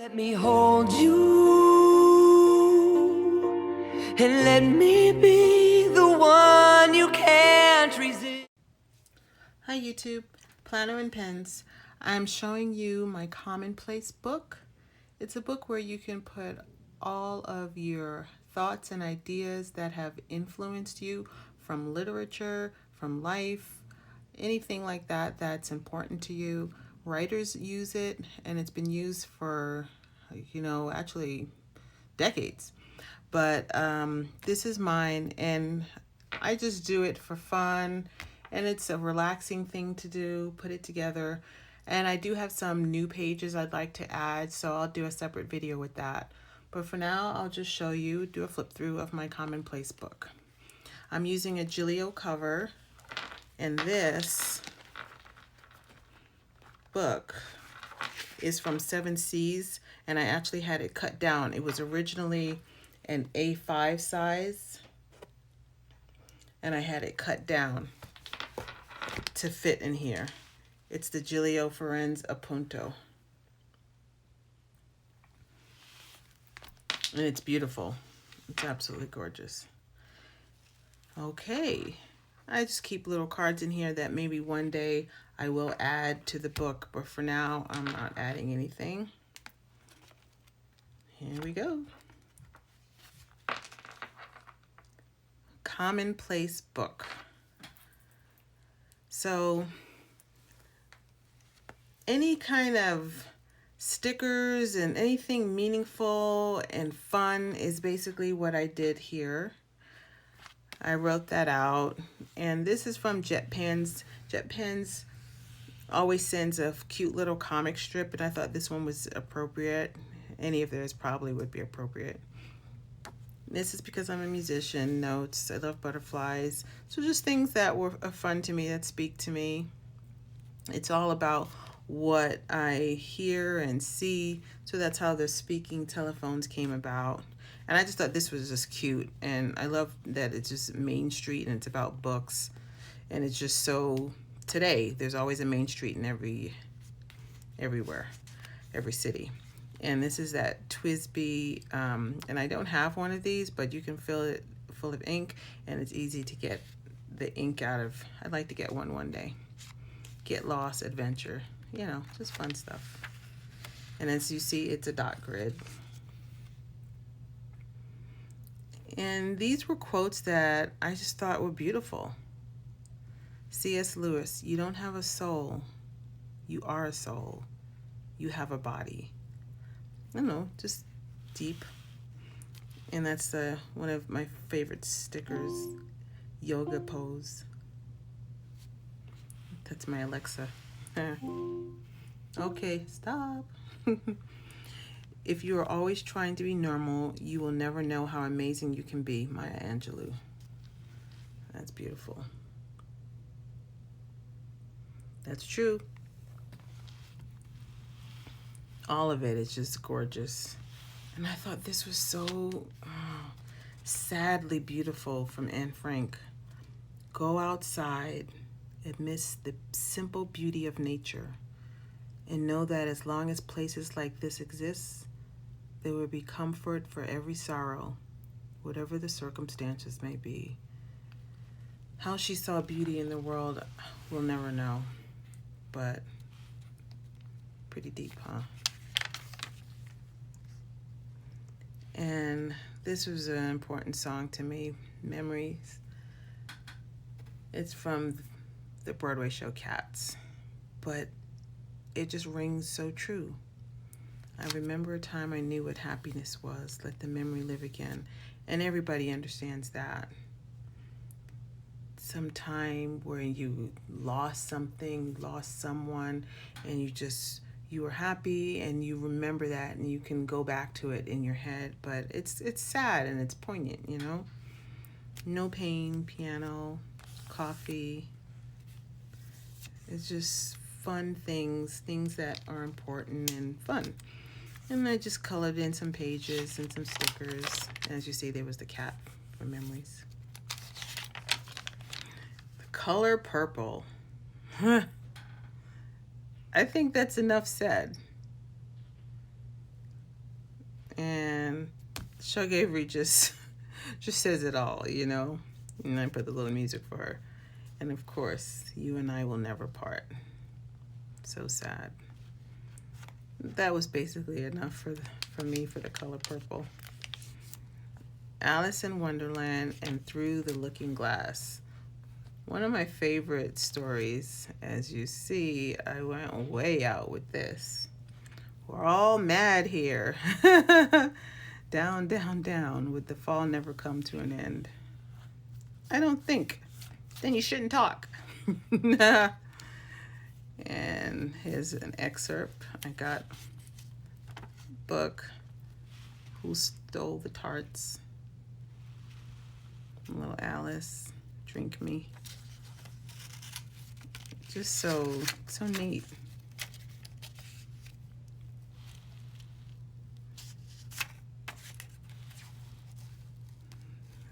Let me hold you, and let me be the one you can't resist. Hi YouTube, Planner and Pens. I'm showing you my Commonplace book. It's a book where you can put all of your thoughts and ideas that have influenced you from literature, from life, anything like that that's important to you. Writers use it, and it's been used for, actually decades. But this is mine, and I just do it for fun, and it's a relaxing thing to do, put it together. And I do have some new pages I'd like to add, so I'll do a separate video with that. But for now, I'll just show you, do a flip through of my Commonplace book. I'm using a Gilio cover, and this book is from 7 Seas, and I actually had it cut down. It was originally an A5 size, and I had it cut down to fit in here. It's the Gilio Firenze Appunto, and it's beautiful. It's absolutely gorgeous. Okay, I just keep little cards in here that maybe one day I will add to the book, but for now I'm not adding anything. Here we go. Commonplace book. So any kind of stickers and anything meaningful and fun is basically what I did here. I wrote that out, and this is from Jet Pens. Jet Pens always sends a cute little comic strip, and I thought this one was appropriate. Any of theirs probably would be appropriate. This is because I'm a musician. Notes. I love butterflies. So just things that were fun to me, that speak to me. It's all about what I hear and see. So that's how the speaking telephones came about. And I just thought this was just cute. And I love that it's just Main Street and it's about books. And it's just so, today, there's always a Main Street in everywhere, every city. And this is that Twisby, and I don't have one of these, but you can fill it full of ink, and it's easy to get the ink out of. I'd like to get one day. Get lost, adventure, just fun stuff. And as you see, it's a dot grid. And these were quotes that I just thought were beautiful. C.S. Lewis, you don't have a soul. You are a soul. You have a body. I don't know, just deep. And that's one of my favorite stickers, yoga pose. That's my Alexa. Okay, stop. If you are always trying to be normal, you will never know how amazing you can be, Maya Angelou. That's beautiful. That's true. All of it is just gorgeous. And I thought this was so sadly beautiful from Anne Frank. Go outside, amidst the simple beauty of nature, and know that as long as places like this exist, there will be comfort for every sorrow, whatever the circumstances may be. How she saw beauty in the world, we'll never know, but pretty deep, huh? And this was an important song to me, Memories. It's from the Broadway show Cats, but it just rings so true. I remember a time I knew what happiness was. Let the memory live again. And everybody understands that. Some time where you lost something, lost someone, and you were happy and you remember that and you can go back to it in your head, but it's sad and it's poignant, No pain, piano, coffee. It's just fun things that are important and fun. And I just colored in some pages and some stickers. And as you see, there was the cat for memories. The color purple. I think that's enough said. Shug Avery just says it all, you know. And I put the little music for her. And of course, you and I will never part. So sad. That was basically enough for me for the color purple. Alice in Wonderland and Through the Looking Glass. One of my favorite stories. As you see, I went way out with this. We're all mad here. Down, down, down. Would the fall never come to an end? I don't think. Then you shouldn't talk. And here's an excerpt. I got a book. Who Stole the Tarts? Little Alice. Drink Me. Just so neat.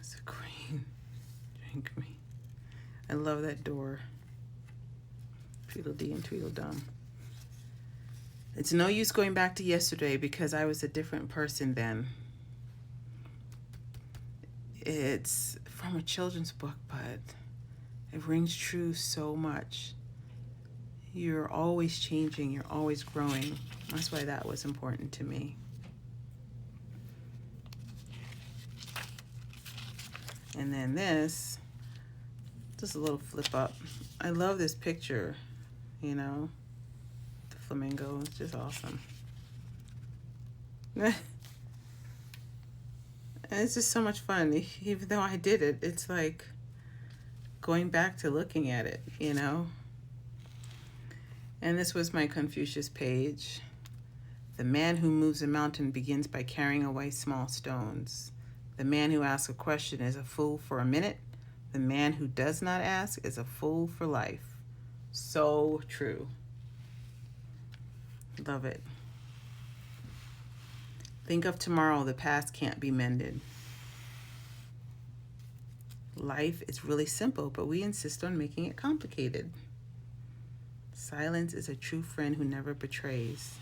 It's a queen. Drink Me. I love that door. Tweedledee and Tweedledum. It's no use going back to yesterday because I was a different person then. It's from a children's book, but it rings true so much. You're always changing, you're always growing. That's why that was important to me. And then this, just a little flip up. I love this picture, you know, the flamingo. It's just awesome. And it's just so much fun. Even though I did it, it's like going back to looking at it, you know. And this was my Confucius page. The man who moves a mountain begins by carrying away small stones. The man who asks a question is a fool for a minute. The man who does not ask is a fool for life. So true. Love it. Think of tomorrow. The past can't be mended. Life is really simple, but we insist on making it complicated. Silence is a true friend who never betrays.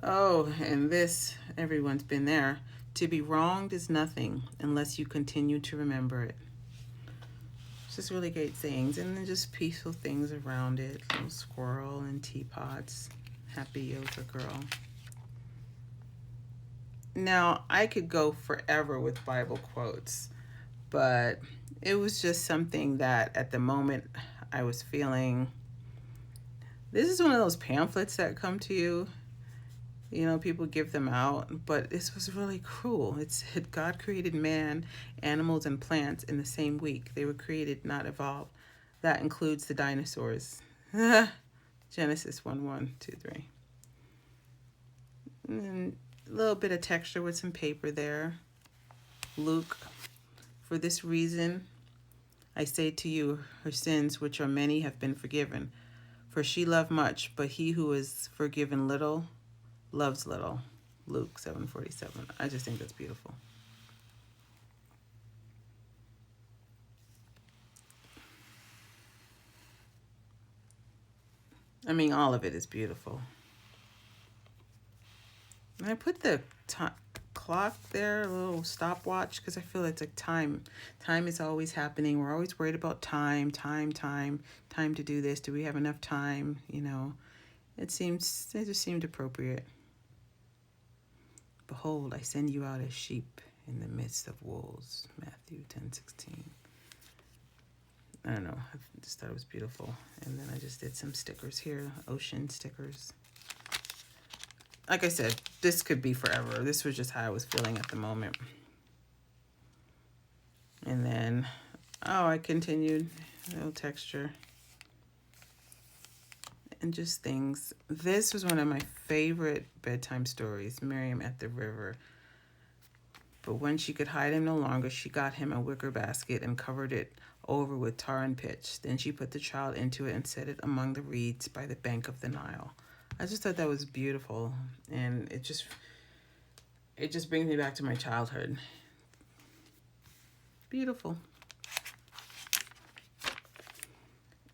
Oh, and this, everyone's been there. To be wronged is nothing unless you continue to remember it. It's just really great things. And then just peaceful things around it. Little squirrel and teapots. Happy yoga girl. Now, I could go forever with Bible quotes, but it was just something that at the moment I was feeling. This is one of those pamphlets that come to you. You know, people give them out, but this was really cruel. It said God created man, animals, and plants in the same week. They were created, not evolved. That includes the dinosaurs. Genesis 1, 2, 3. And a little bit of texture with some paper there. Luke, for this reason, I say to you, her sins, which are many, have been forgiven. For she loved much, but he who is forgiven little loves little. Luke 7:47. I just think that's beautiful. I mean, all of it is beautiful. And I put the clock there, a little stopwatch, because I feel it's like time. Time is always happening. We're always worried about time to do this. Do we have enough time? You know, it just seemed appropriate. Behold, I send you out as sheep in the midst of wolves. Matthew 10:16. I don't know. I just thought it was beautiful. And then I just did some stickers here. Ocean stickers. Like I said, this could be forever. This was just how I was feeling at the moment. And then, I continued. A little texture. And just things. This was one of my favorite bedtime stories, Miriam at the River. But when she could hide him no longer, she got him a wicker basket and covered it over with tar and pitch. Then she put the child into it and set it among the reeds by the bank of the Nile. I just thought that was beautiful, and it just brings me back to my childhood. Beautiful.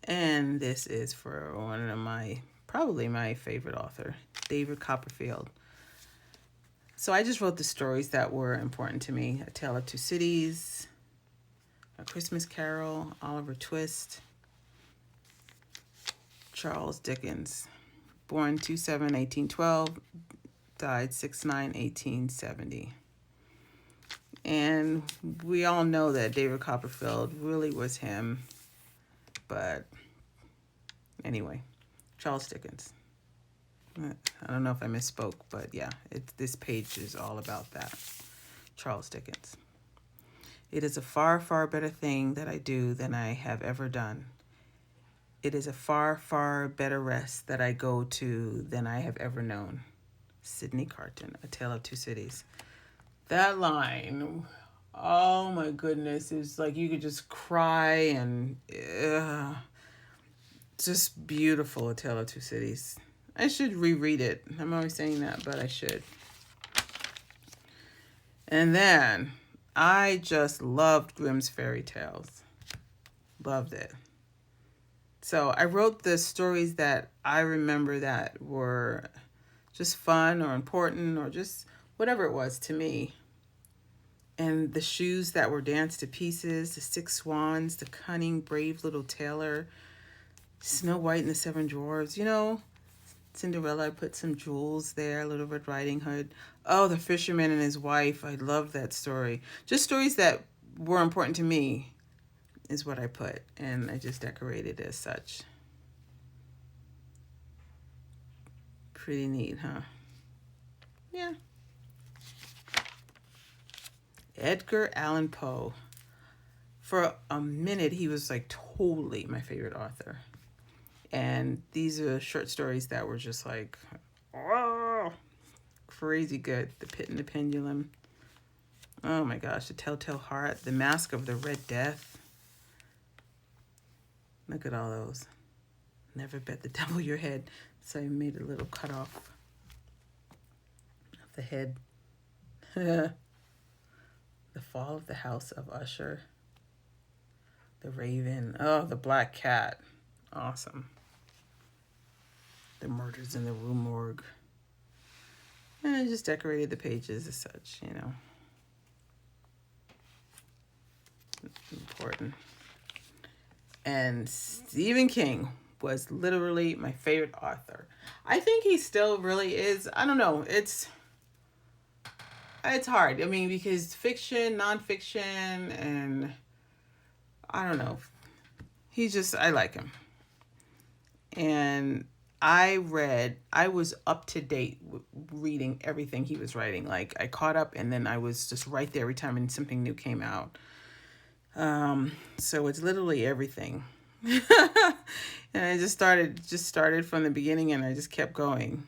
And this is for probably my favorite author, David Copperfield. So I just wrote the stories that were important to me. A Tale of Two Cities, A Christmas Carol, Oliver Twist, Charles Dickens, born 2/7/1812, died 6/9/1870. And we all know that David Copperfield really was him. But anyway, Charles Dickens. I don't know if I misspoke, but yeah, this page is all about that. Charles Dickens. It is a far, far better thing that I do than I have ever done. It is a far, far better rest that I go to than I have ever known. Sidney Carton, A Tale of Two Cities. That line, oh my goodness, it was like you could just cry and just beautiful. A Tale of Two Cities. I should reread it. I'm always saying that, but I should. And then I just loved Grimm's fairy tales. Loved it. So I wrote the stories that I remember that were just fun or important or just whatever it was to me. And the shoes that were danced to pieces, the six swans, the cunning, brave little tailor, Snow White and the Seven Dwarfs, Cinderella, I put some jewels there, Little Red Riding Hood. Oh, the fisherman and his wife. I loved that story. Just stories that were important to me is what I put. And I just decorated as such. Pretty neat, huh? Yeah. Edgar Allan Poe. For a minute, he was like totally my favorite author. And these are short stories that were just like, oh, crazy good. The Pit and the Pendulum. Oh my gosh, The Telltale Heart. The Mask of the Red Death. Look at all those. Never bet the devil your head. So I made a little cutoff of the head. The Fall of the House of Usher. The Raven. Oh, The Black Cat. Awesome. The Murders in the Rue Morgue. And I just decorated the pages as such, Important. And Stephen King was literally my favorite author. I think he still really is. I don't know. It's hard. I mean, because fiction, nonfiction, and I don't know. I like him. And I was up to date reading everything he was writing. Like I caught up and then I was just right there every time something new came out. So it's literally everything. And I just started from the beginning and I just kept going.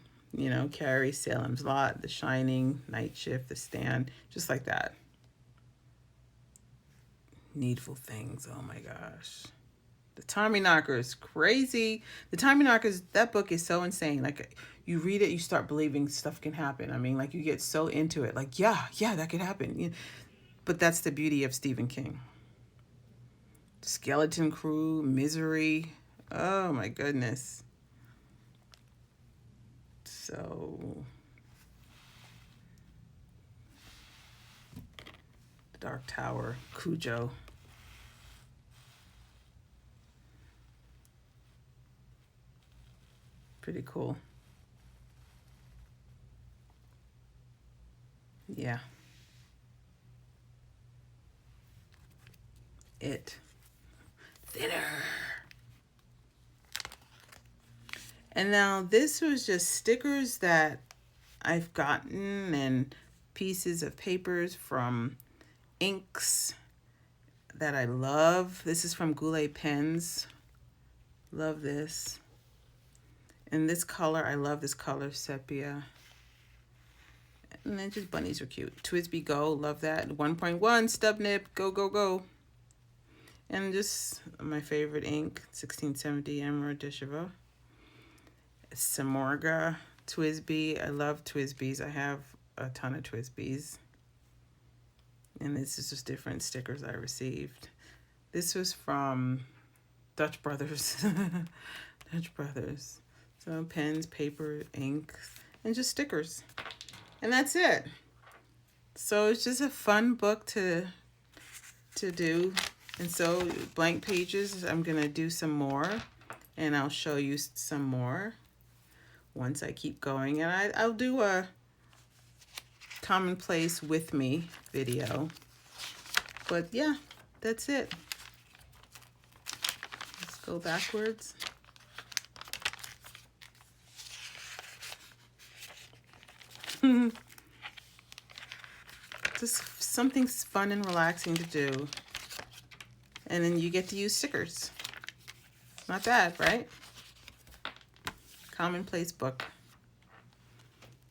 Carrie, Salem's Lot, The Shining, Night Shift, The Stand, just like that. Needful Things, oh my gosh. The Tommyknockers, crazy. The Tommyknockers, that book is so insane. Like, you read it, you start believing stuff can happen. I mean, like, you get so into it. Like, yeah, that could happen. But that's the beauty of Stephen King. Skeleton Crew, Misery. Oh, my goodness. So, The Dark Tower, Cujo. Pretty cool. Yeah. It. Thinner. And now this was just stickers that I've gotten and pieces of papers from inks that I love. This is from Goulet Pens. Love this. And this color, I love this color, sepia. And then just bunnies are cute. Twisby Go, love that. 1.1 stub nib, go, go, go. And just my favorite ink, 1670 Emerald de Chevaux. Samorga, Twisby. I love Twisbys. I have a ton of Twisbys. And this is just different stickers I received. This was from Dutch Brothers. Dutch Brothers. So pens, paper, ink, and just stickers. And that's it. So it's just a fun book to do. And so blank pages, I'm going to do some more. And I'll show you some more once I keep going. And I'll do a Commonplace with me video. But yeah, that's it. Let's go backwards. Just something fun and relaxing to do. And then you get to use stickers. Not bad, right? Commonplace book.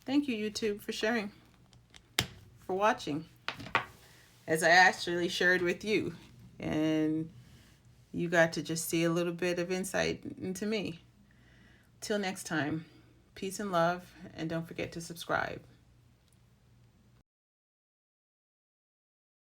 Thank you, YouTube, for sharing, for watching, as I actually shared with you. And you got to just see a little bit of insight into me. Till next time, peace and love, and don't forget to subscribe.